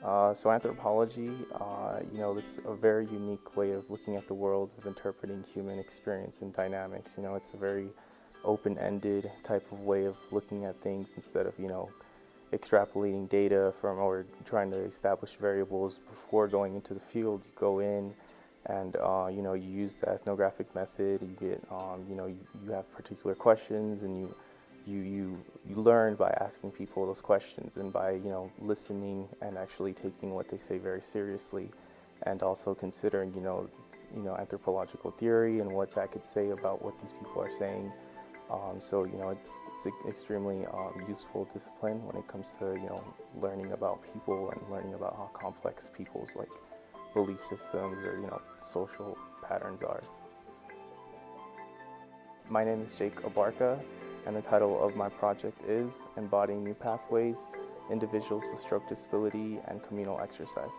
So anthropology, it's a very unique way of looking at the world, of interpreting human experience and dynamics. It's a very open-ended type of way of looking at things instead of, extrapolating data from or trying to establish variables before going into the field. You go in and, you use the ethnographic method. You get, you have particular questions, and you learn by asking people those questions and by listening and actually taking what they say very seriously, and also considering anthropological theory and what that could say about what these people are saying. So it's an extremely useful discipline when it comes to learning about people and learning about how complex people's belief systems or social patterns are. My name is Jake Abarca, and the title of my project is Embodying New Pathways, Individuals with Stroke Disability and Communal Exercise.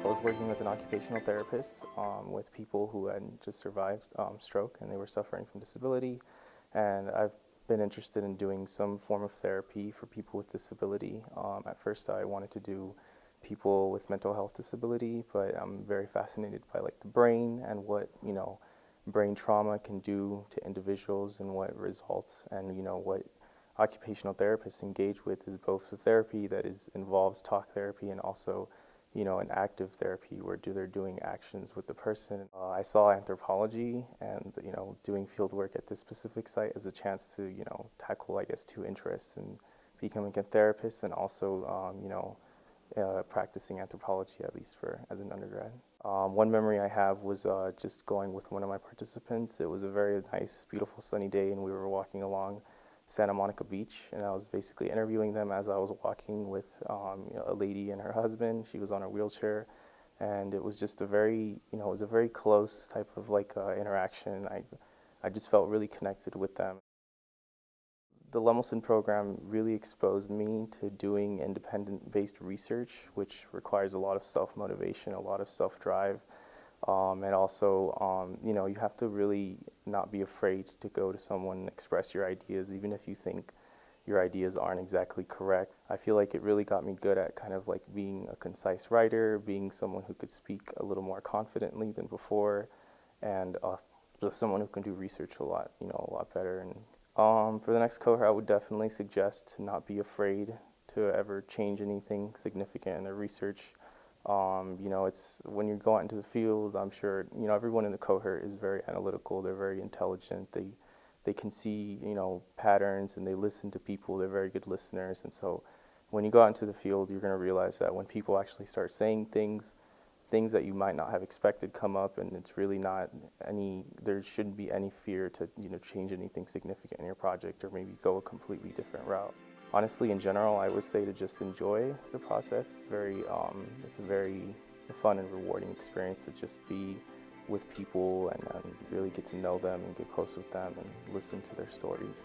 I was working with an occupational therapist with people who had just survived stroke and they were suffering from disability, and I've been interested in doing some form of therapy for people with disability. At first I wanted to do people with mental health disability, but I'm very fascinated by the brain and what brain trauma can do to individuals and what results, and what occupational therapists engage with is both the therapy that involves talk therapy and also an active therapy where they're doing actions with the person. I saw anthropology and doing field work at this specific site as a chance to tackle two interests in becoming a therapist and also practicing anthropology, at least as an undergrad. One memory I have was just going with one of my participants. It was a very nice, beautiful sunny day, and we were walking along Santa Monica Beach, and I was basically interviewing them as I was walking with a lady and her husband. She was on a wheelchair, and it was just a very, it was a very close type of interaction. I just felt really connected with them. The Lemelson program really exposed me to doing independent-based research, which requires a lot of self-motivation, a lot of self-drive, and also, you have to really not be afraid to go to someone and express your ideas, even if you think your ideas aren't exactly correct. I feel like it really got me good at kind of being a concise writer, being someone who could speak a little more confidently than before, and just someone who can do research a lot better. And for the next cohort, I would definitely suggest to not be afraid to ever change anything significant in their research. It's when you go out into the field, I'm sure everyone in the cohort is very analytical. They're very intelligent. They can see patterns, and they listen to people. They're very good listeners. And so when you go out into the field, you're going to realize that when people actually start saying things that you might not have expected come up, and it's really not there shouldn't be any fear to change anything significant in your project or maybe go a completely different route. Honestly, in general, I would say to just enjoy the process. It's a very fun and rewarding experience to just be with people and really get to know them and get close with them and listen to their stories.